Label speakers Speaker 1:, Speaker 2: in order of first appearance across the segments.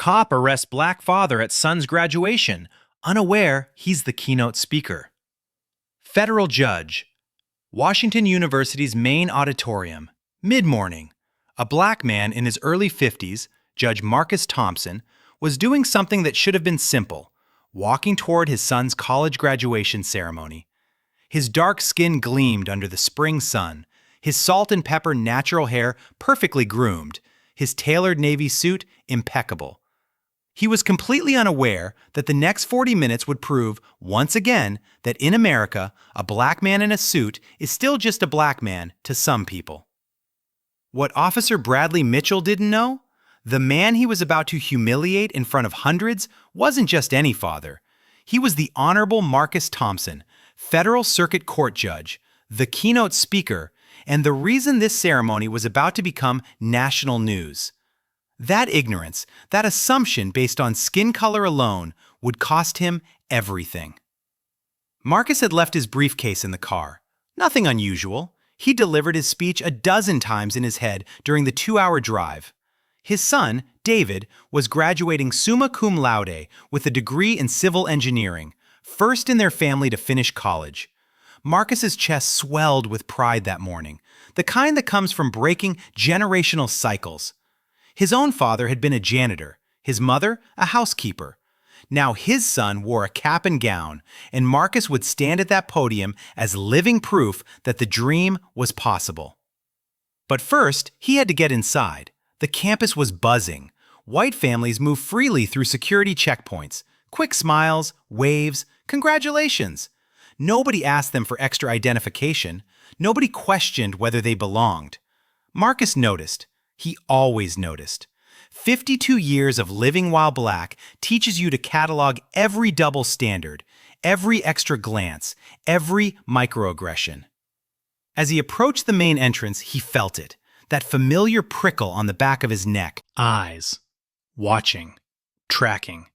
Speaker 1: Cop arrests black father at son's graduation, unaware he's the keynote speaker. Federal judge. Washington University's main auditorium. Mid-morning. A black man in his early 50s, Judge Marcus Thompson, was doing something that should have been simple, walking toward his son's college graduation ceremony. His dark skin gleamed under the spring sun, his salt and pepper natural hair perfectly groomed, his tailored navy suit impeccable. He was completely unaware that the next 40 minutes would prove, once again, that in America, a black man in a suit is still just a black man to some people. What Officer Bradley Mitchell didn't know? The man he was about to humiliate in front of hundreds wasn't just any father. He was the Honorable Marcus Thompson, Federal Circuit Court Judge, the keynote speaker, and the reason this ceremony was about to become national news. That ignorance, that assumption based on skin color alone, would cost him everything. Marcus had left his briefcase in the car. Nothing unusual. He delivered his speech a dozen times in his head during the 2-hour drive. His son, David, was graduating summa cum laude with a degree in civil engineering, first in their family to finish college. Marcus's chest swelled with pride that morning, the kind that comes from breaking generational cycles. His own father had been a janitor, his mother a housekeeper. Now his son wore a cap and gown, and Marcus would stand at that podium as living proof that the dream was possible. But first, he had to get inside. The campus was buzzing. White families moved freely through security checkpoints. Quick smiles, waves, congratulations. Nobody asked them for extra identification. Nobody questioned whether they belonged. Marcus noticed. He always noticed. 52 years of living while black teaches you to catalog every double standard, every extra glance, every microaggression. As he approached the main entrance, he felt it, that familiar prickle on the back of his neck. Eyes. Watching. Tracking.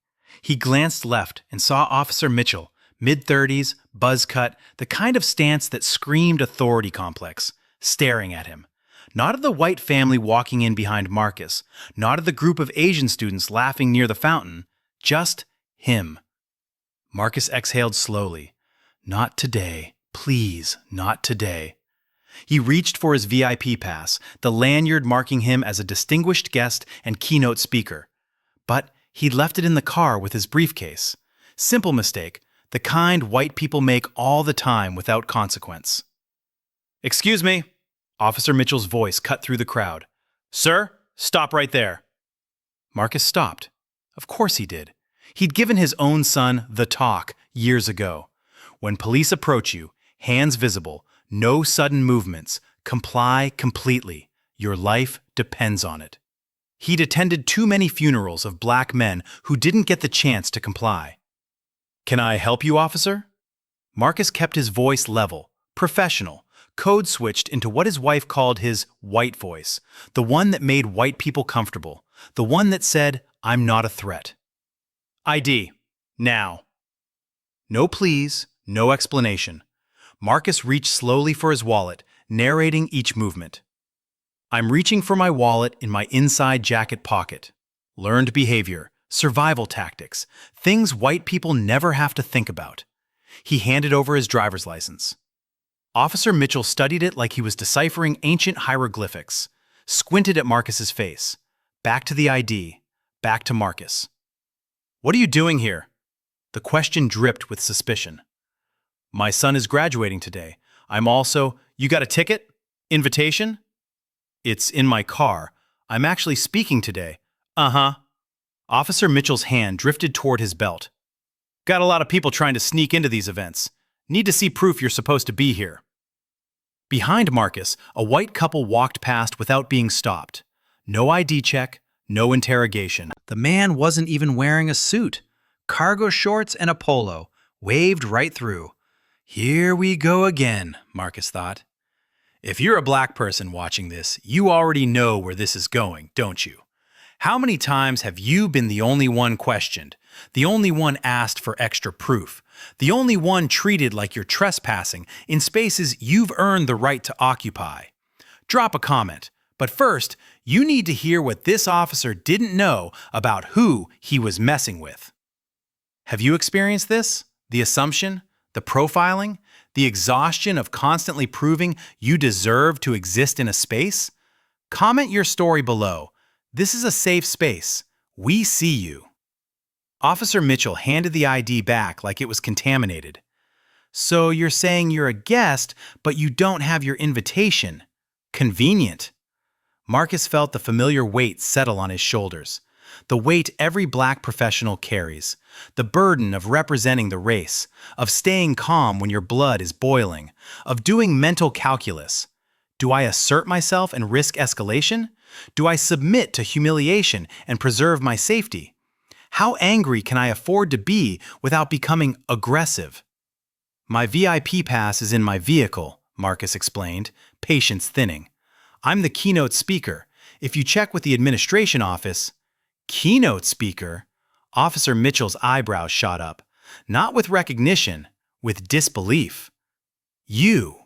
Speaker 1: He glanced left and saw Officer Mitchell, mid-30s, buzz cut, the kind of stance that screamed authority complex, staring at him. Not at the white family walking in behind Marcus, not at the group of Asian students laughing near the fountain, just him. Marcus exhaled slowly. Not today. Please, not today. He reached for his VIP pass, the lanyard marking him as a distinguished guest and keynote speaker. But he'd left it in the car with his briefcase. Simple mistake, the kind white people make all the time without consequence. "Excuse me." Officer Mitchell's voice cut through the crowd. "Sir, stop right there." Marcus stopped. Of course he did. He'd given his own son the talk years ago. When police approach you, hands visible, no sudden movements, comply completely. Your life depends on it. He'd attended too many funerals of black men who didn't get the chance to comply. "Can I help you, officer?" Marcus kept his voice level, professional, code switched into what his wife called his white voice, the one that made white people comfortable, the one that said, "I'm not a threat." "ID. Now." No please, no explanation. Marcus reached slowly for his wallet, narrating each movement. "I'm reaching for my wallet in my inside jacket pocket. Learned behavior, survival tactics, things white people never have to think about." He handed over his driver's license. Officer Mitchell studied it like he was deciphering ancient hieroglyphics, squinted at Marcus's face. Back to the ID, back to Marcus. "What are you doing here?" The question dripped with suspicion. "My son is graduating today. I'm also— You got a ticket? Invitation?" "It's in my car. I'm actually speaking today." "Uh-huh." Officer Mitchell's hand drifted toward his belt. "Got a lot of people trying to sneak into these events. Need to see proof you're supposed to be here." Behind Marcus, a white couple walked past without being stopped. No ID check, no interrogation. The man wasn't even wearing a suit. Cargo shorts and a polo, waved right through. Here we go again, Marcus thought. If you're a black person watching this, you already know where this is going, don't you? How many times have you been the only one questioned, the only one asked for extra proof, the only one treated like you're trespassing in spaces you've earned the right to occupy? Drop a comment. But first, you need to hear what this officer didn't know about who he was messing with. Have you experienced this? The assumption, the profiling, the exhaustion of constantly proving you deserve to exist in a space? Comment your story below. This is a safe space. We see you. Officer Mitchell handed the ID back like it was contaminated. So you're saying you're a guest, but you don't have your invitation. Convenient. Marcus felt the familiar weight settle on his shoulders. The weight every black professional carries. The burden of representing the race, of staying calm when your blood is boiling, of doing mental calculus. Do I assert myself and risk escalation? Do I submit to humiliation and preserve my safety? How angry can I afford to be without becoming aggressive? My VIP pass is in my vehicle, Marcus explained, patience thinning. I'm the keynote speaker. If you check with the administration office— Keynote speaker? Officer Mitchell's eyebrows shot up, not with recognition, with disbelief. You.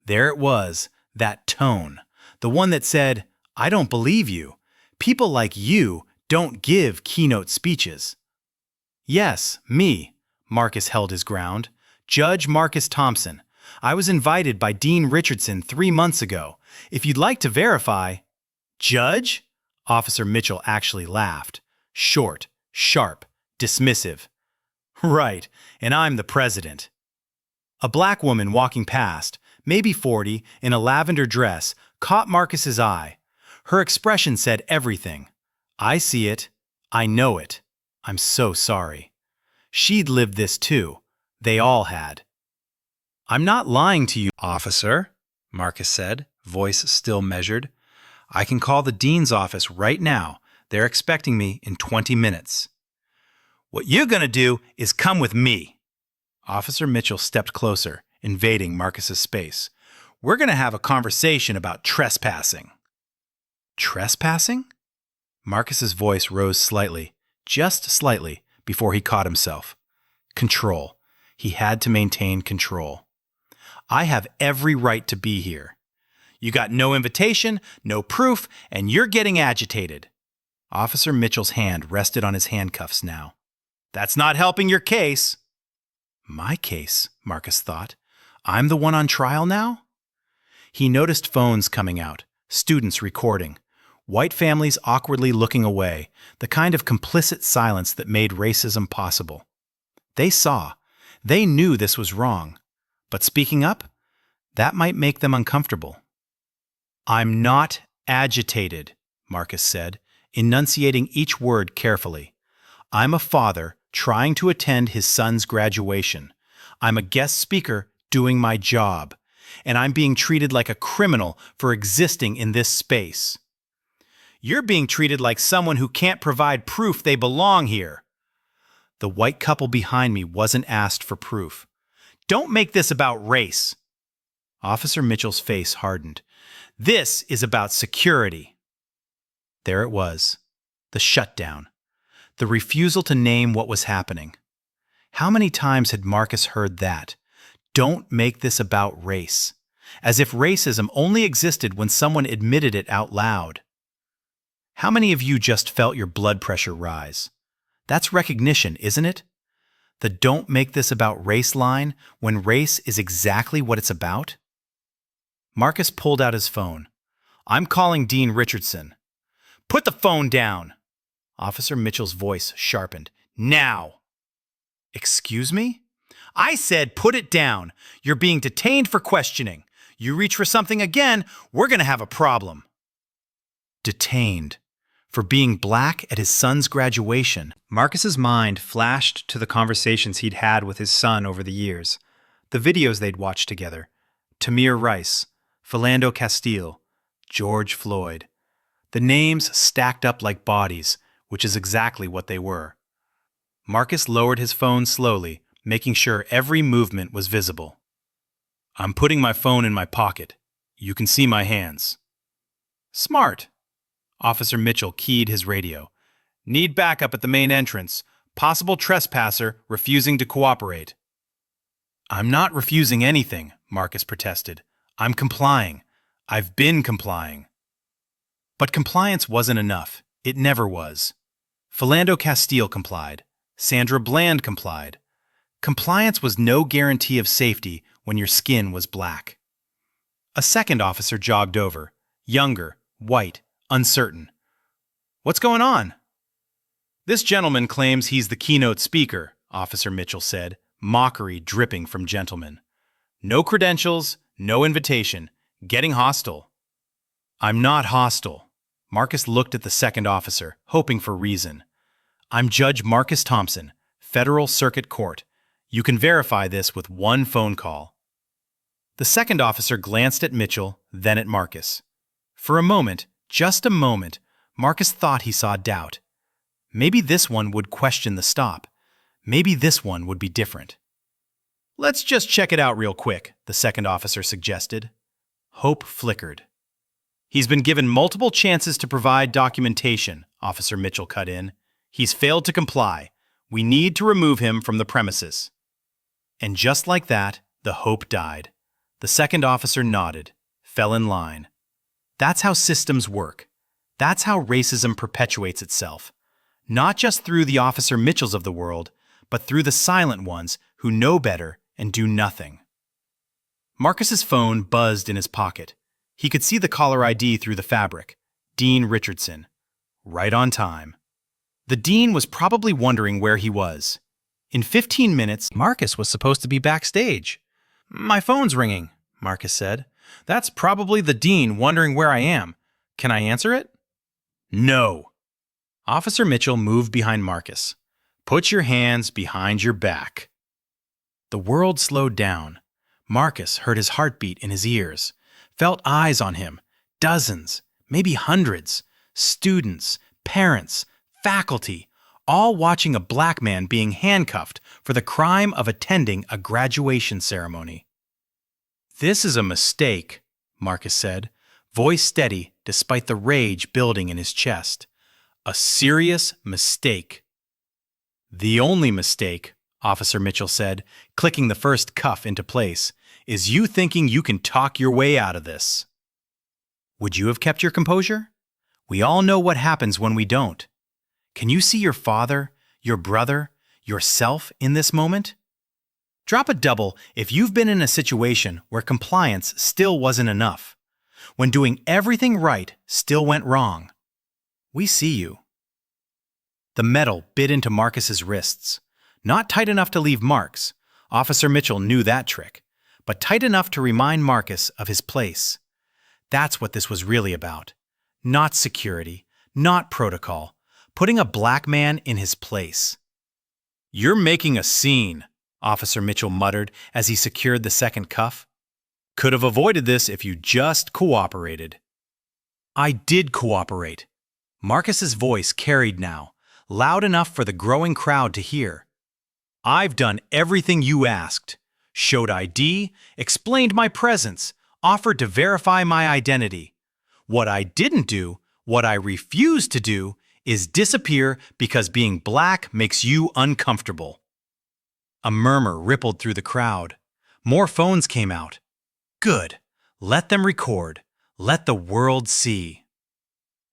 Speaker 1: There it was, that tone, the one that said, I don't believe you. People like you don't give keynote speeches. Yes, me. Marcus held his ground. Judge Marcus Thompson. I was invited by Dean Richardson 3 months ago. If you'd like to verify— Judge? Officer Mitchell actually laughed. Short, sharp, dismissive. Right, and I'm the president. A black woman walking past, maybe 40, in a lavender dress, caught Marcus's eye. Her expression said everything. I see it. I know it. I'm so sorry. She'd lived this too. They all had. I'm not lying to you, officer, Marcus said, voice still measured. I can call the dean's office right now. They're expecting me in 20 minutes. What you're going to do is come with me. Officer Mitchell stepped closer, invading Marcus's space. We're going to have a conversation about trespassing. Trespassing? Marcus's voice rose slightly, just slightly, before he caught himself. Control. He had to maintain control. I have every right to be here. You got no invitation, no proof, and you're getting agitated. Officer Mitchell's hand rested on his handcuffs now. That's not helping your case. My case, Marcus thought. I'm the one on trial now? He noticed phones coming out, students recording, white families awkwardly looking away, the kind of complicit silence that made racism possible. They saw. They knew this was wrong. But speaking up? That might make them uncomfortable. I'm not agitated, Marcus said, enunciating each word carefully. I'm a father trying to attend his son's graduation. I'm a guest speaker doing my job, and I'm being treated like a criminal for existing in this space. You're being treated like someone who can't provide proof they belong here. The white couple behind me wasn't asked for proof. Don't make this about race. Officer Mitchell's face hardened. This is about security. There it was, the shutdown, the refusal to name what was happening. How many times had Marcus heard that? Don't make this about race. As if racism only existed when someone admitted it out loud. How many of you just felt your blood pressure rise? That's recognition, isn't it? The don't make this about race line when race is exactly what it's about? Marcus pulled out his phone. I'm calling Dean Richardson. Put the phone down. Officer Mitchell's voice sharpened. Now. Excuse me? I said put it down. You're being detained for questioning. You reach for something again, we're going to have a problem. Detained. For being black at his son's graduation. Marcus's mind flashed to the conversations he'd had with his son over the years, the videos they'd watched together. Tamir Rice, Philando Castile, George Floyd. The names stacked up like bodies, which is exactly what they were. Marcus lowered his phone slowly, making sure every movement was visible. I'm putting my phone in my pocket. You can see my hands. Smart. Officer Mitchell keyed his radio. Need backup at the main entrance. Possible trespasser refusing to cooperate. I'm not refusing anything, Marcus protested. I'm complying. I've been complying. But compliance wasn't enough. It never was. Philando Castile complied. Sandra Bland complied. Compliance was no guarantee of safety when your skin was black. A second officer jogged over, younger, white, uncertain. "What's going on?" "This gentleman claims he's the keynote speaker," Officer Mitchell said, mockery dripping from gentleman. "No credentials, no invitation. Getting hostile." "I'm not hostile." Marcus looked at the second officer, hoping for reason. "I'm Judge Marcus Thompson, Federal Circuit Court. You can verify this with one phone call." The second officer glanced at Mitchell, then at Marcus. For a moment, just a moment, Marcus thought he saw doubt. Maybe this one would question the stop. Maybe this one would be different. "Let's just check it out real quick," the second officer suggested. Hope flickered. "He's been given multiple chances to provide documentation," Officer Mitchell cut in. "He's failed to comply. We need to remove him from the premises." And just like that, the hope died. The second officer nodded, fell in line. That's how systems work. That's how racism perpetuates itself. Not just through the Officer Mitchells of the world, but through the silent ones who know better and do nothing. Marcus's phone buzzed in his pocket. He could see the caller ID through the fabric. Dean Richardson. Right on time. The dean was probably wondering where he was. In 15 minutes, Marcus was supposed to be backstage. "My phone's ringing," Marcus said. "That's probably the dean wondering where I am. Can I answer it?" "No." Officer Mitchell moved behind Marcus. "Put your hands behind your back." The world slowed down. Marcus heard his heartbeat in his ears, felt eyes on him, dozens, maybe hundreds, students, parents, faculty, all watching a black man being handcuffed for the crime of attending a graduation ceremony. "This is a mistake," Marcus said, voice steady despite the rage building in his chest. "A serious mistake." "The only mistake," Officer Mitchell said, clicking the first cuff into place, "is you thinking you can talk your way out of this." Would you have kept your composure? We all know what happens when we don't. Can you see your father, your brother, yourself in this moment? Drop a double if you've been in a situation where compliance still wasn't enough, when doing everything right still went wrong. We see you. The metal bit into Marcus's wrists. Not tight enough to leave marks. Officer Mitchell knew that trick, but tight enough to remind Marcus of his place. That's what this was really about. Not security, not protocol, putting a black man in his place. "You're making a scene," Officer Mitchell muttered as he secured the second cuff. "Could have avoided this if you just cooperated." "I did cooperate." Marcus's voice carried now, loud enough for the growing crowd to hear. "I've done everything you asked. Showed ID, explained my presence, offered to verify my identity. What I didn't do, what I refused to do, is disappear because being black makes you uncomfortable." A murmur rippled through the crowd. More phones came out. Good. Let them record. Let the world see.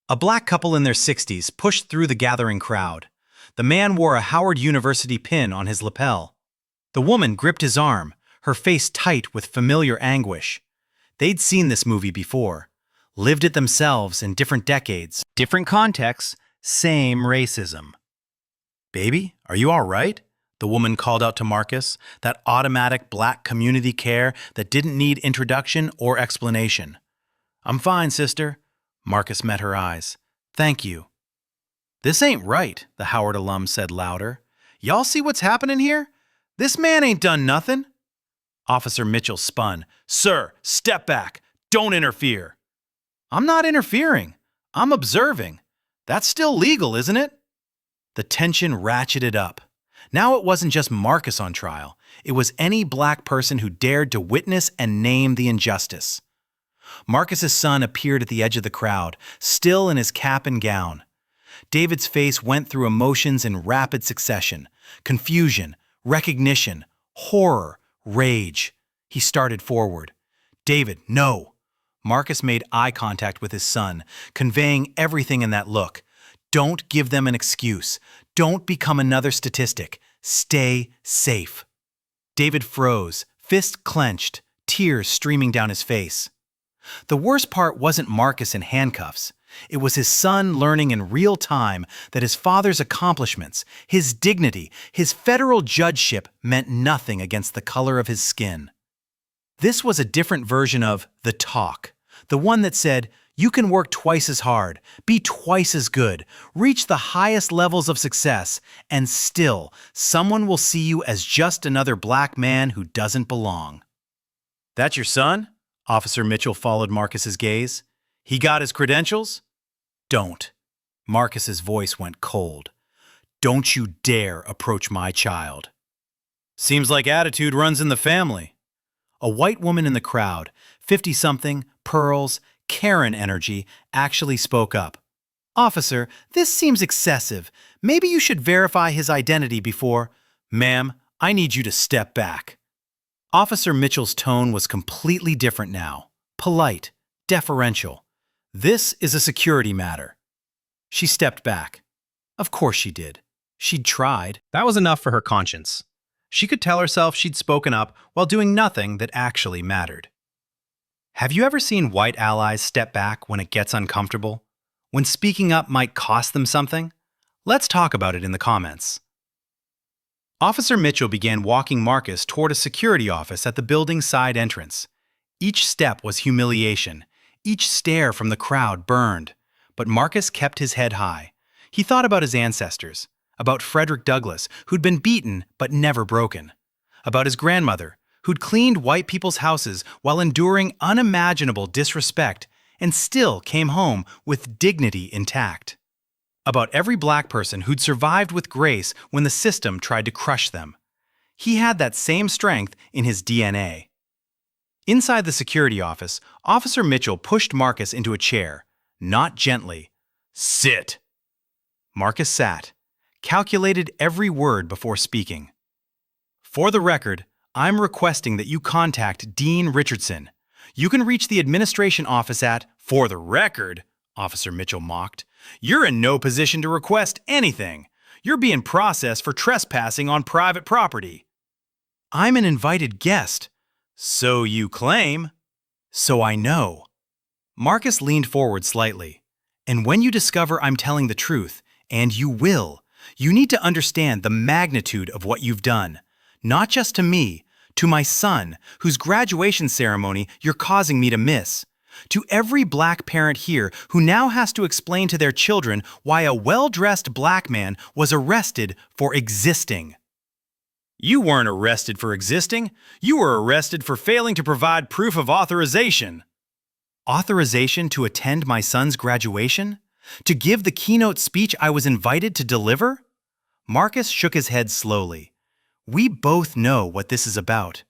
Speaker 1: A black couple in their 60s pushed through the gathering crowd. The man wore a Howard University pin on his lapel. The woman gripped his arm, her face tight with familiar anguish. They'd seen this movie before, lived it themselves in different decades, different contexts, same racism. "Baby, are you all right?" the woman called out to Marcus, that automatic black community care that didn't need introduction or explanation. "I'm fine, sister." Marcus met her eyes. "Thank you." "This ain't right," the Howard alum said louder. "Y'all see what's happening here? This man ain't done nothing." Officer Mitchell spun. "Sir, step back. Don't interfere." "I'm not interfering. I'm observing. That's still legal, isn't it?" The tension ratcheted up. Now it wasn't just Marcus on trial. It was any black person who dared to witness and name the injustice. Marcus's son appeared at the edge of the crowd, still in his cap and gown. David's face went through emotions in rapid succession: confusion, recognition, horror, rage. He started forward. "David, no." Marcus made eye contact with his son, conveying everything in that look. Don't give them an excuse. Don't become another statistic. Stay safe. David froze, fist clenched, tears streaming down his face. The worst part wasn't Marcus in handcuffs. It was his son learning in real time that his father's accomplishments, his dignity, his federal judgeship meant nothing against the color of his skin. This was a different version of the talk, the one that said, you can work twice as hard, be twice as good, reach the highest levels of success, and still, someone will see you as just another black man who doesn't belong. That's your son? Officer Mitchell followed Marcus's gaze. He got his credentials? Don't. Marcus's voice went cold. Don't you dare approach my child. Seems like attitude runs in the family. A white woman in the crowd, 50-something, pearls, Karen energy, actually spoke up. Officer, this seems excessive. Maybe you should verify his identity before. Ma'am, I need you to step back. Officer Mitchell's tone was completely different now. Polite, deferential. This is a security matter. She stepped back. Of course she did. She'd tried. That was enough for her conscience. She could tell herself she'd spoken up while doing nothing that actually mattered. Have you ever seen white allies step back when it gets uncomfortable? When speaking up might cost them something? Let's talk about it in the comments. Officer Mitchell began walking Marcus toward a security office at the building's side entrance. Each step was humiliation. Each stare from the crowd burned. But Marcus kept his head high. He thought about his ancestors, about Frederick Douglass, who'd been beaten but never broken, about his grandmother, who'd cleaned white people's houses while enduring unimaginable disrespect and still came home with dignity intact. About every black person who'd survived with grace when the system tried to crush them. He had that same strength in his DNA. Inside the security office, Officer Mitchell pushed Marcus into a chair, not gently. Sit. Marcus sat, calculated every word before speaking. For the record, I'm requesting that you contact Dean Richardson. You can reach the administration office at, for the record, Officer Mitchell mocked. You're in no position to request anything. You're being processed for trespassing on private property. I'm an invited guest. So you claim. So I know. Marcus leaned forward slightly. And when you discover I'm telling the truth, and you will, you need to understand the magnitude of what you've done. Not just to me, to my son, whose graduation ceremony you're causing me to miss. To every black parent here who now has to explain to their children why a well-dressed black man was arrested for existing. You weren't arrested for existing. You were arrested for failing to provide proof of authorization. Authorization to attend my son's graduation? To give the keynote speech I was invited to deliver? Marcus shook his head slowly. We both know what this is about.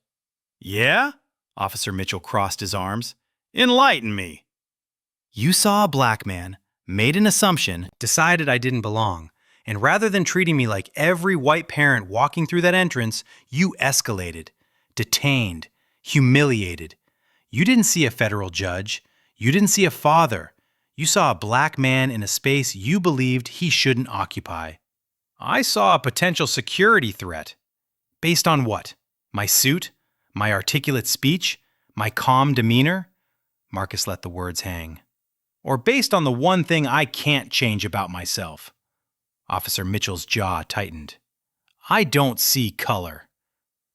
Speaker 1: Yeah? Officer Mitchell crossed his arms. Enlighten me. You saw a black man, made an assumption, decided I didn't belong, and rather than treating me like every white parent walking through that entrance, you escalated, detained, humiliated. You didn't see a federal judge. You didn't see a father. You saw a black man in a space you believed he shouldn't occupy. I saw a potential security threat. Based on what? My suit? My articulate speech? My calm demeanor? Marcus let the words hang. Or based on the one thing I can't change about myself? Officer Mitchell's jaw tightened. I don't see color.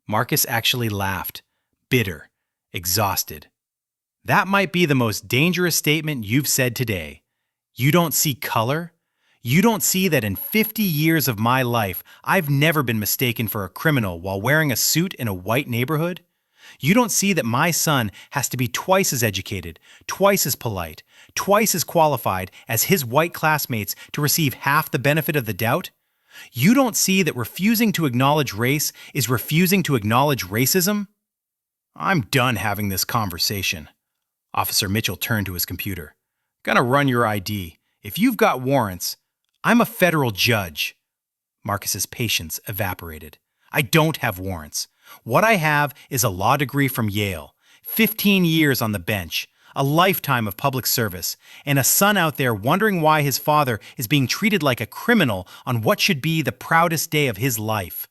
Speaker 1: Marcus actually laughed, bitter, exhausted. That might be the most dangerous statement you've said today. You don't see color? You don't see that in 50 years of my life, I've never been mistaken for a criminal while wearing a suit in a white neighborhood? You don't see that my son has to be twice as educated, twice as polite, twice as qualified as his white classmates to receive half the benefit of the doubt? You don't see that refusing to acknowledge race is refusing to acknowledge racism? I'm done having this conversation. Officer Mitchell turned to his computer. Gonna run your ID. If you've got warrants, I'm a federal judge. Marcus's patience evaporated. I don't have warrants. What I have is a law degree from Yale, 15 years on the bench, a lifetime of public service, and a son out there wondering why his father is being treated like a criminal on what should be the proudest day of his life.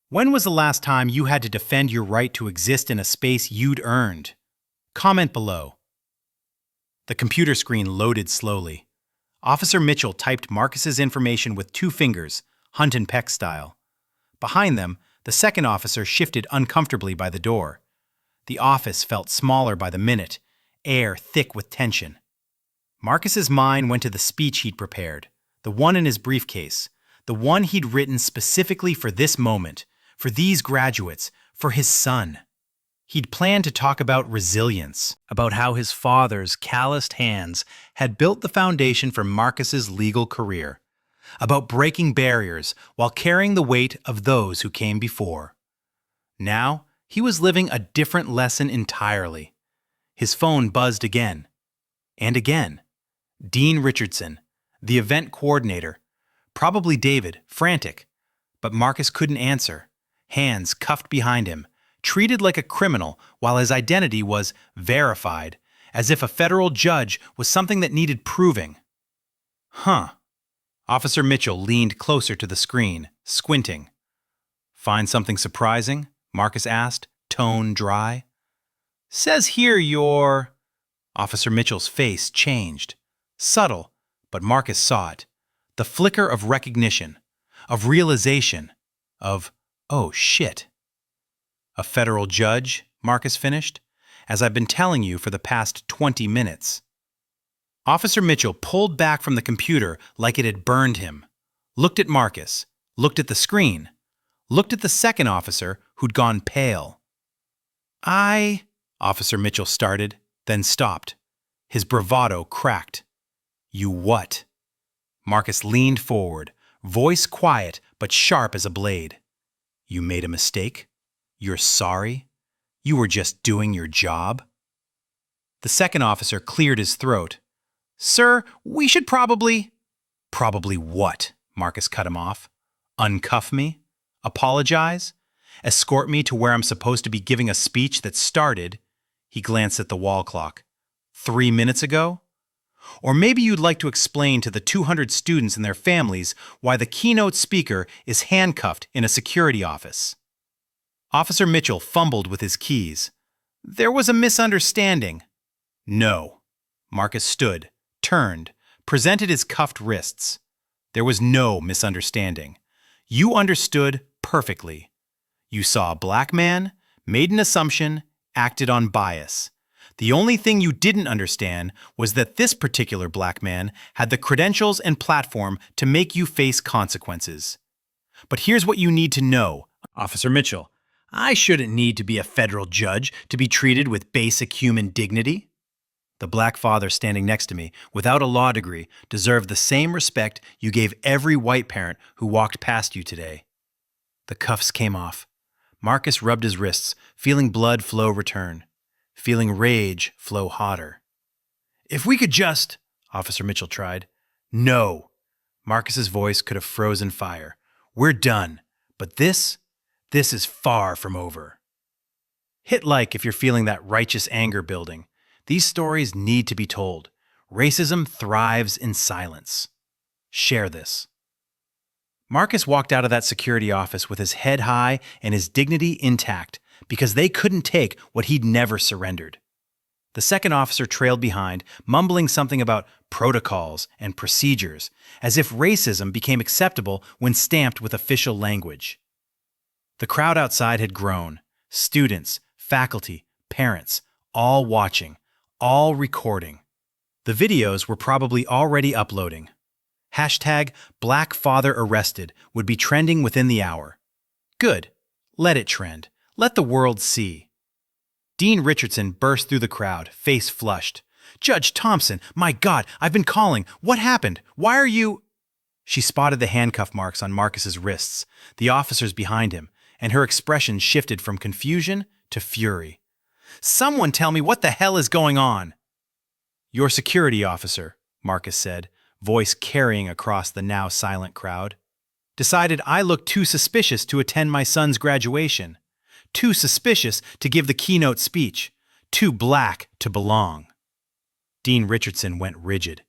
Speaker 1: When was the last time you had to defend your right to exist in a space you'd earned? Comment below. The computer screen loaded slowly. Officer Mitchell typed Marcus's information with 2 fingers, hunt and peck style. Behind them, the second officer shifted uncomfortably by the door. The office felt smaller by the minute, air thick with tension. Marcus's mind went to the speech he'd prepared, the one in his briefcase, the one he'd written specifically for this moment, for these graduates, for his son. He'd planned to talk about resilience, about how his father's calloused hands had built the foundation for Marcus's legal career, about breaking barriers while carrying the weight of those who came before. Now, he was living a different lesson entirely. His phone buzzed again. And again. Dean Richardson, the event coordinator. Probably David, frantic. But Marcus couldn't answer. Hands cuffed behind him, treated like a criminal while his identity was verified, as if a federal judge was something that needed proving. Huh. Officer Mitchell leaned closer to the screen, squinting. Find something surprising? Marcus asked, tone dry. Says here you're... Officer Mitchell's face changed. Subtle, but Marcus saw it. The flicker of recognition, of realization, of, oh shit. A federal judge, Marcus finished, as I've been telling you for the past 20 minutes. Officer Mitchell pulled back from the computer like it had burned him, looked at Marcus, looked at the screen, looked at the second officer who'd gone pale. Officer Mitchell started, then stopped. His bravado cracked. You what? Marcus leaned forward, voice quiet but sharp as a blade. You made a mistake? You're sorry? You were just doing your job? The second officer cleared his throat. Sir, we should probably... Probably what? Marcus cut him off. Uncuff me? Apologize? Escort me to where I'm supposed to be giving a speech that started, he glanced at the wall clock, 3 minutes ago? Or maybe you'd like to explain to the 200 students and their families why the keynote speaker is handcuffed in a security office. Officer Mitchell fumbled with his keys. There was a misunderstanding. No. Marcus stood, turned, presented his cuffed wrists. There was no misunderstanding. You understood perfectly. You saw a black man, made an assumption, acted on bias. The only thing you didn't understand was that this particular black man had the credentials and platform to make you face consequences. But here's what you need to know, Officer Mitchell. I shouldn't need to be a federal judge to be treated with basic human dignity. The black father standing next to me, without a law degree, deserved the same respect you gave every white parent who walked past you today. The cuffs came off. Marcus rubbed his wrists, feeling blood flow return, feeling rage flow hotter. If we could just, Officer Mitchell tried. No. Marcus's voice could have frozen fire. We're done. But this is far from over. Hit like if you're feeling that righteous anger building. These stories need to be told. Racism thrives in silence. Share this. Marcus walked out of that security office with his head high and his dignity intact because they couldn't take what he'd never surrendered. The second officer trailed behind, mumbling something about protocols and procedures, as if racism became acceptable when stamped with official language. The crowd outside had grown. Students, faculty, parents, all watching, all recording. The videos were probably already uploading. Hashtag Black Father Arrested would be trending within the hour. Good. Let it trend. Let the world see. Dean Richardson burst through the crowd, face flushed. Judge Thompson, my God, I've been calling. What happened? Why are you... She spotted the handcuff marks on Marcus's wrists, the officers behind him, and her expression shifted from confusion to fury. Someone tell me what the hell is going on? Your security officer, Marcus said, voice carrying across the now silent crowd, decided I looked too suspicious to attend my son's graduation, too suspicious to give the keynote speech, Too black to belong. Dean Richardson went rigid.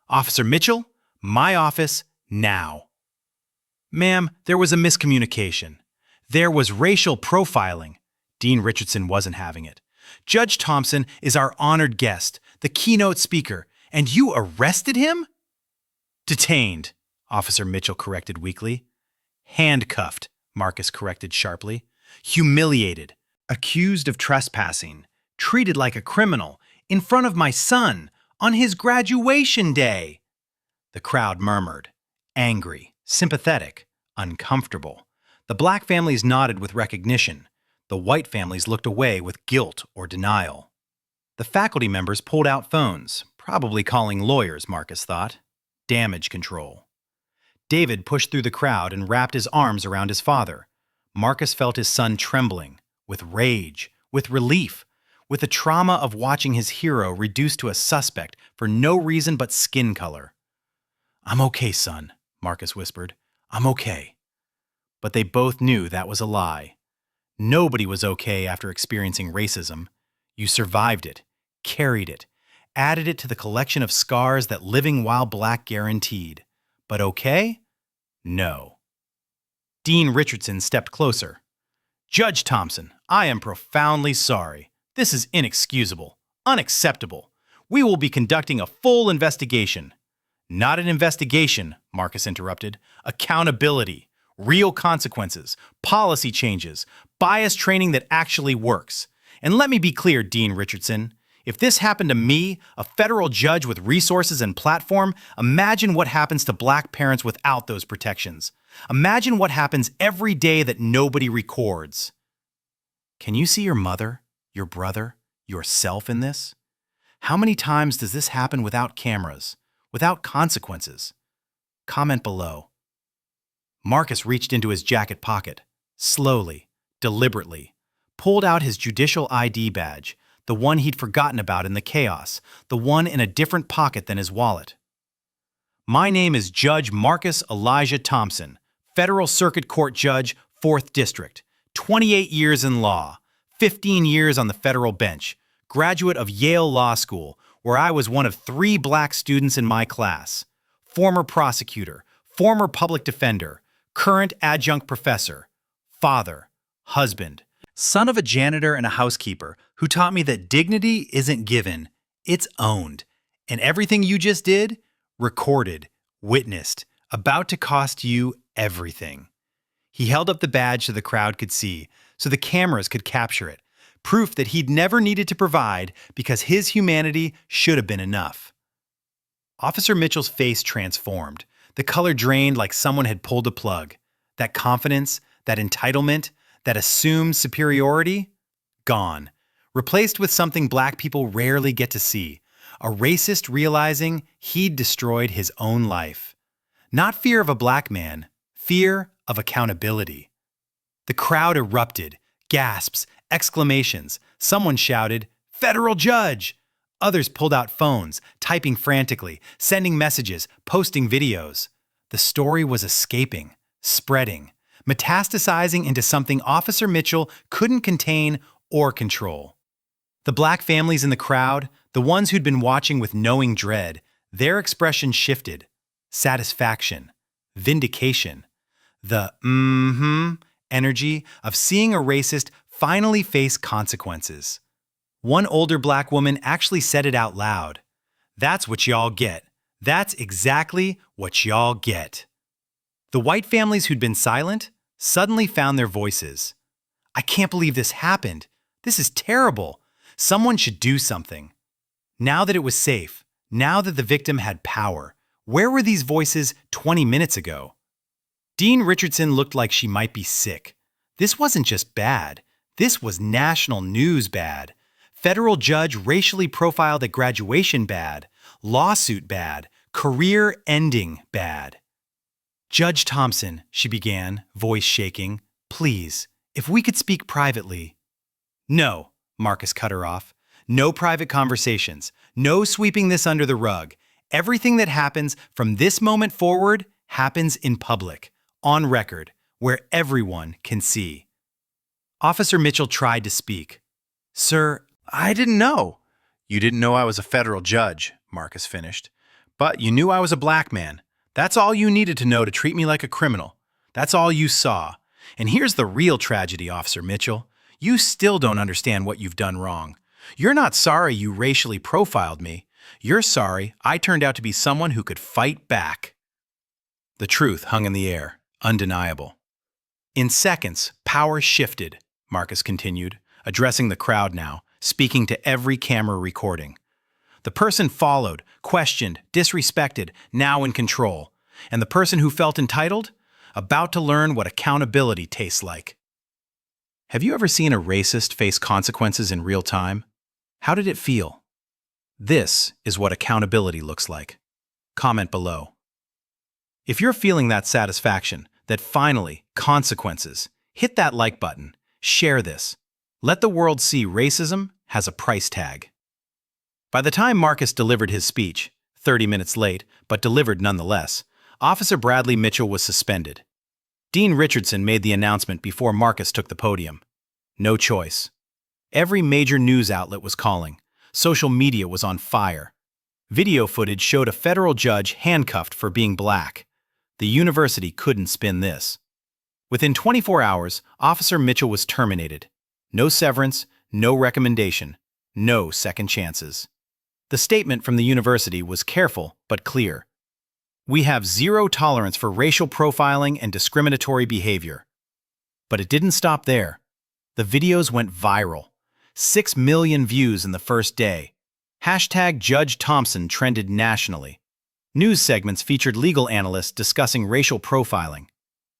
Speaker 1: Officer Mitchell, my office, now. Ma'am, there was a miscommunication. There was racial profiling. Dean Richardson wasn't having it. Judge Thompson is our honored guest, the keynote speaker, and you arrested him? Detained, Officer Mitchell corrected weakly. Handcuffed, Marcus corrected sharply. Humiliated. Accused of trespassing. Treated like a criminal. In front of my son. On his graduation day. The crowd murmured. Angry, sympathetic, uncomfortable. The black families nodded with recognition. The white families looked away with guilt or denial. The faculty members pulled out phones, probably calling lawyers, Marcus thought. Damage control. David pushed through the crowd and wrapped his arms around his father. Marcus felt his son trembling, with rage, with relief, with the trauma of watching his hero reduced to a suspect for no reason but skin color. "I'm okay, son," Marcus whispered. "I'm okay." But they both knew that was a lie. Nobody was okay after experiencing racism. You survived it, carried it, added it to the collection of scars that living while black guaranteed. But okay? No. Dean Richardson stepped closer. "Judge Thompson, I am profoundly sorry. This is inexcusable, unacceptable. We will be conducting a full investigation." "Not an investigation," Marcus interrupted. "Accountability, real consequences, policy changes, bias training that actually works. And let me be clear, Dean Richardson. If this happened to me, a federal judge with resources and platform, imagine what happens to black parents without those protections. Imagine what happens every day that nobody records." Can you see your mother, your brother, yourself in this? How many times does this happen without cameras, without consequences? Comment below. Marcus reached into his jacket pocket, slowly, deliberately, pulled out his judicial ID badge, the one he'd forgotten about in the chaos, the one in a different pocket than his wallet. "My name is Judge Marcus Elijah Thompson, Federal Circuit Court Judge, 4th District, 28 years in law, 15 years on the federal bench, graduate of Yale Law School, where I was one of 3 black students in my class, former prosecutor, former public defender, current adjunct professor, father, husband, son of a janitor and a housekeeper who taught me that dignity isn't given, it's owned. And everything you just did, recorded, witnessed, about to cost you everything." He held up the badge so the crowd could see, so the cameras could capture it, proof that he'd never needed to provide because his humanity should have been enough. Officer Mitchell's face transformed. The color drained like someone had pulled a plug. That confidence, that entitlement, that assumed superiority, gone. Replaced with something black people rarely get to see, a racist realizing he'd destroyed his own life. Not fear of a black man, fear of accountability. The crowd erupted, gasps, exclamations. Someone shouted, "Federal judge!" Others pulled out phones, typing frantically, sending messages, posting videos. The story was escaping, spreading, metastasizing into something Officer Mitchell couldn't contain or control. The black families in the crowd, the ones who'd been watching with knowing dread, their expression shifted. Satisfaction, vindication, the energy of seeing a racist finally face consequences. One older black woman actually said it out loud. "That's what y'all get. That's exactly what y'all get." The white families who'd been silent suddenly found their voices. "I can't believe this happened. This is terrible. Someone should do something." Now that it was safe, now that the victim had power, where were these voices 20 minutes ago? Dean Richardson looked like she might be sick. This wasn't just bad. This was national news bad. Federal judge racially profiled at graduation bad. Lawsuit bad. Career-ending bad. "Judge Thompson," she began, voice shaking, "please, if we could speak privately." "No," Marcus cut her off. "No private conversations. No sweeping this under the rug. Everything that happens from this moment forward happens in public, on record, where everyone can see." Officer Mitchell tried to speak. "Sir, I didn't know. You didn't know I was a federal judge, Marcus finished. But you knew I was a black man. That's all you needed to know to treat me like a criminal. That's all you saw. And here's the real tragedy, Officer Mitchell. You still don't understand what you've done wrong. You're not sorry you racially profiled me. You're sorry I turned out to be someone who could fight back. The truth hung in the air, undeniable. In seconds, power shifted, Marcus continued, addressing the crowd now, speaking to every camera recording. The person followed, questioned, disrespected, now in control. And the person who felt entitled? About to learn what accountability tastes like. Have you ever seen a racist face consequences in real time? How did it feel? This is what accountability looks like. Comment below. If you're feeling that satisfaction, that finally, consequences, hit that like button, share this. Let the world see racism has a price tag. By the time Marcus delivered his speech, 30 minutes late, but delivered nonetheless, Officer Bradley Mitchell was suspended. Dean Richardson made the announcement before Marcus took the podium. No choice. Every major news outlet was calling. Social media was on fire. Video footage showed a federal judge handcuffed for being black. The university couldn't spin this. Within 24 hours, Officer Mitchell was terminated. No severance, no recommendation, no second chances. The statement from the university was careful but clear. We have zero tolerance for racial profiling and discriminatory behavior. But it didn't stop there. The videos went viral. 6 million views in the first day. Hashtag Judge Thompson trended nationally. News segments featured legal analysts discussing racial profiling.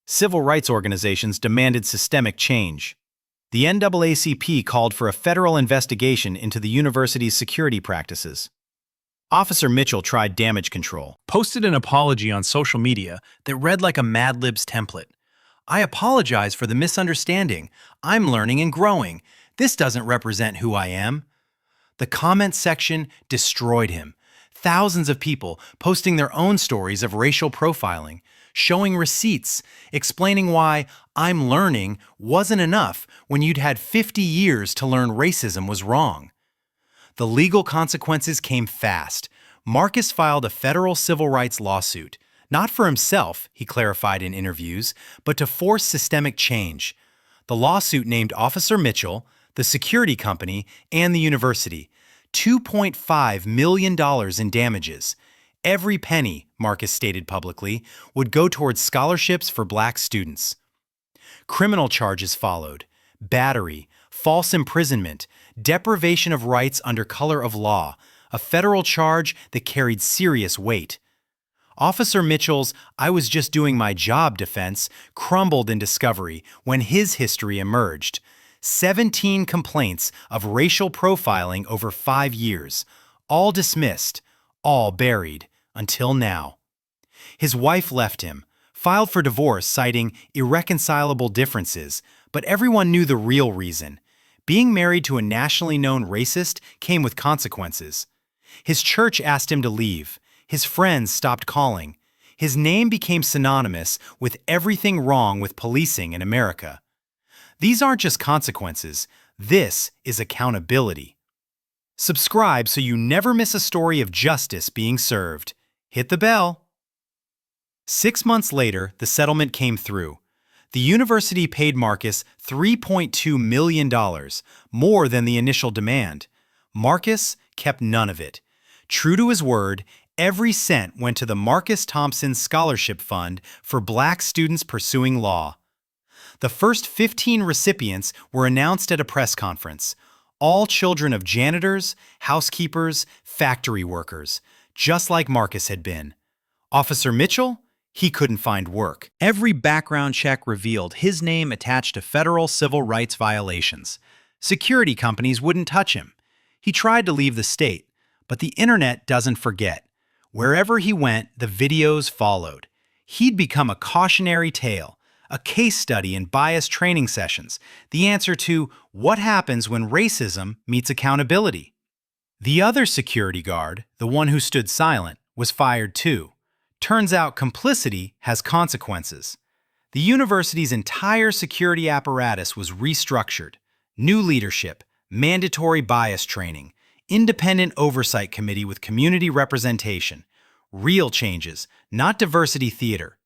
Speaker 1: Civil rights organizations demanded systemic change. The NAACP called for a federal investigation into the university's security practices. Officer Mitchell tried damage control, posted an apology on social media that read like a Mad Libs template. I apologize for the misunderstanding. I'm learning and growing. This doesn't represent who I am. The comment section destroyed him. Thousands of people posting their own stories of racial profiling, showing receipts, explaining why I'm learning wasn't enough when you'd had 50 years to learn racism was wrong. The legal consequences came fast. Marcus filed a federal civil rights lawsuit, not for himself, he clarified in interviews, but to force systemic change. The lawsuit named Officer Mitchell, the security company, and the university. $2.5 million in damages. Every penny, Marcus stated publicly, would go towards scholarships for black students. Criminal charges followed: battery, false imprisonment, deprivation of rights under color of law, a federal charge that carried serious weight. Officer Mitchell's "I was just doing my job" defense crumbled in discovery when his history emerged. 17 complaints of racial profiling over 5 years, all dismissed, all buried, until now. His wife left him, filed for divorce citing irreconcilable differences, but everyone knew the real reason. Being married to a nationally known racist came with consequences. His church asked him to leave. His friends stopped calling. His name became synonymous with everything wrong with policing in America. These aren't just consequences. This is accountability. Subscribe so you never miss a story of justice being served. Hit the bell. 6 months later, the settlement came through. The university paid Marcus $3.2 million, more than the initial demand. Marcus kept none of it. True to his word, every cent went to the Marcus Thompson Scholarship Fund for black students pursuing law. The first 15 recipients were announced at a press conference. All children of janitors, housekeepers, factory workers, just like Marcus had been. Officer Mitchell? He couldn't find work. Every background check revealed his name attached to federal civil rights violations. Security companies wouldn't touch him. He tried to leave the state, but the internet doesn't forget. Wherever he went, the videos followed. He'd become a cautionary tale, a case study in bias training sessions, the answer to what happens when racism meets accountability. The other security guard, the one who stood silent, was fired too. Turns out complicity has consequences. The university's entire security apparatus was restructured. New leadership, mandatory bias training, independent oversight committee with community representation, real changes, not diversity theater.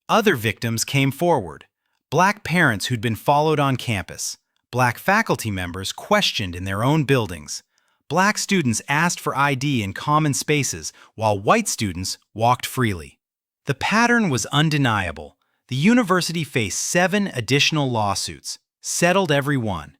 Speaker 1: Other victims came forward. Black parents who'd been followed on campus, Black faculty members questioned in their own buildings, Black students asked for ID in common spaces while white students walked freely. The pattern was undeniable. The university faced 7 additional lawsuits, settled every one.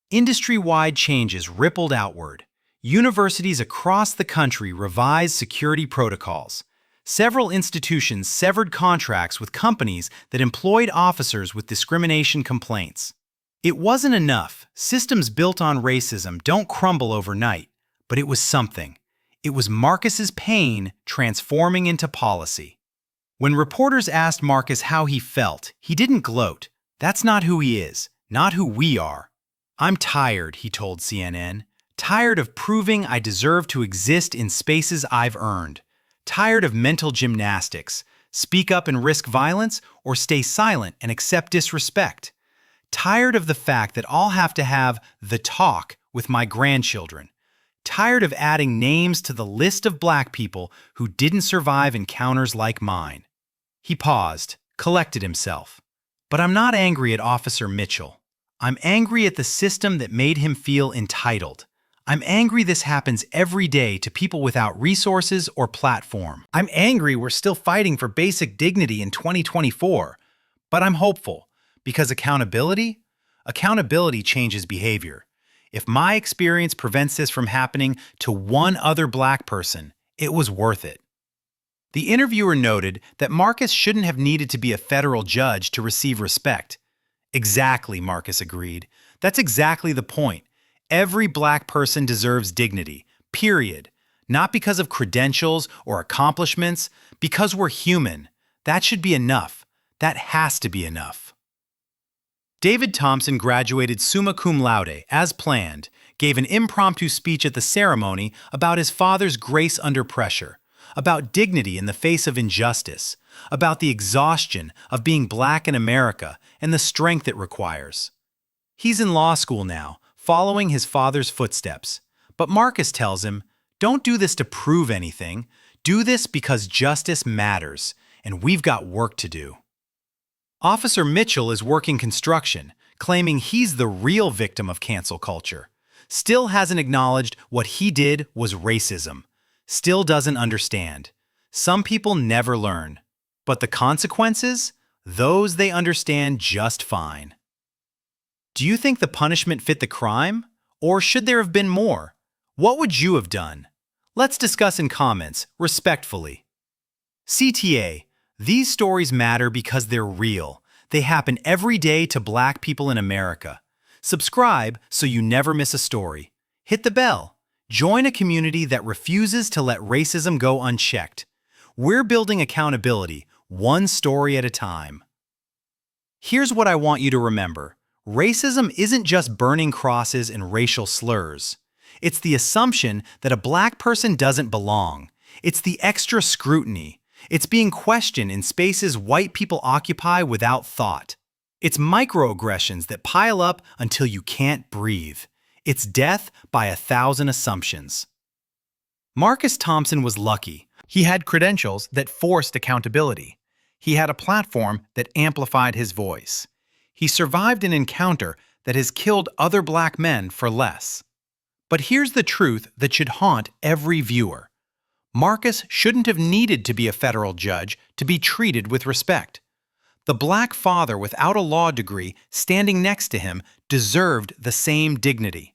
Speaker 1: Industry-wide changes rippled outward. Universities across the country revised security protocols. Several institutions severed contracts with companies that employed officers with discrimination complaints. It wasn't enough. Systems built on racism don't crumble overnight, but it was something. It was Marcus's pain transforming into policy. When reporters asked Marcus how he felt, he didn't gloat. That's not who he is, not who we are. "I'm tired," he told CNN. "Tired of proving I deserve to exist in spaces I've earned. Tired of mental gymnastics. Speak up and risk violence, or stay silent and accept disrespect. Tired of the fact that I'll have to have the talk with my grandchildren. Tired of adding names to the list of Black people who didn't survive encounters like mine." He paused, collected himself. "But I'm not angry at Officer Mitchell. I'm angry at the system that made him feel entitled. I'm angry this happens every day to people without resources or platform. I'm angry we're still fighting for basic dignity in 2024. But I'm hopeful, because accountability changes behavior. If my experience prevents this from happening to one other Black person, it was worth it." The interviewer noted that Marcus shouldn't have needed to be a federal judge to receive respect. "Exactly," Marcus agreed. "That's exactly the point. Every Black person deserves dignity, period. Not because of credentials or accomplishments, because we're human. That should be enough. That has to be enough." David Thompson graduated summa cum laude, as planned, gave an impromptu speech at the ceremony about his father's grace under pressure, about dignity in the face of injustice, about the exhaustion of being Black in America and the strength it requires. He's in law school now, following his father's footsteps. But Marcus tells him, "Don't do this to prove anything. Do this because justice matters, and we've got work to do." Officer Mitchell is working construction, claiming he's the real victim of cancel culture. Still hasn't acknowledged what he did was racism. Still doesn't understand. Some people never learn. But the consequences? Those they understand just fine. Do you think the punishment fit the crime? Or should there have been more? What would you have done? Let's discuss in comments, respectfully. CTA, these stories matter because they're real. They happen every day to Black people in America. Subscribe so you never miss a story. Hit the bell. Join a community that refuses to let racism go unchecked. We're building accountability, one story at a time. Here's what I want you to remember. Racism isn't just burning crosses and racial slurs. It's the assumption that a Black person doesn't belong. It's the extra scrutiny. It's being questioned in spaces white people occupy without thought. It's microaggressions that pile up until you can't breathe. It's death by 1,000 assumptions. Marcus Thompson was lucky. He had credentials that forced accountability. He had a platform that amplified his voice. He survived an encounter that has killed other Black men for less. But here's the truth that should haunt every viewer. Marcus shouldn't have needed to be a federal judge to be treated with respect. The Black father without a law degree standing next to him deserved the same dignity.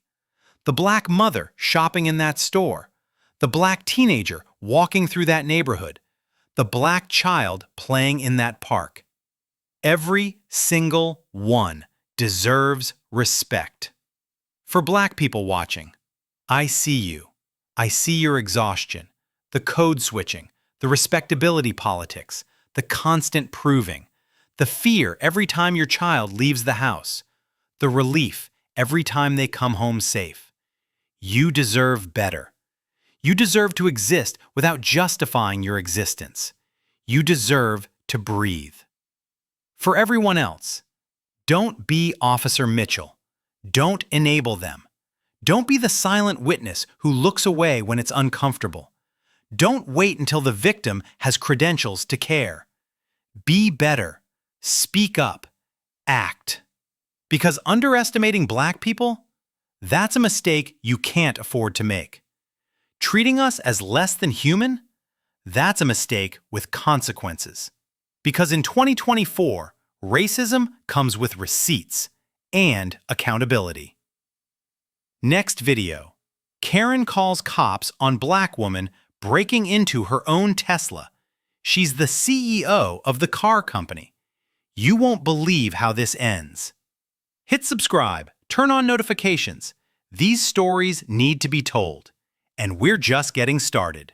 Speaker 1: The Black mother shopping in that store. The Black teenager walking through that neighborhood. The Black child playing in that park. Every single one deserves respect. For Black people watching, I see you. I see your exhaustion, the code switching, the respectability politics, the constant proving, the fear every time your child leaves the house, the relief every time they come home safe. You deserve better. You deserve to exist without justifying your existence. You deserve to breathe. For everyone else, don't be Officer Mitchell. Don't enable them. Don't be the silent witness who looks away when it's uncomfortable. Don't wait until the victim has credentials to care. Be better. Speak up. Act. Because underestimating Black people, that's a mistake you can't afford to make. Treating us as less than human, that's a mistake with consequences. Because in 2024, racism comes with receipts and accountability. Next video. Karen calls cops on Black woman breaking into her own Tesla. She's the CEO of the car company. You won't believe how this ends. Hit subscribe, turn on notifications. These stories need to be told, and we're just getting started.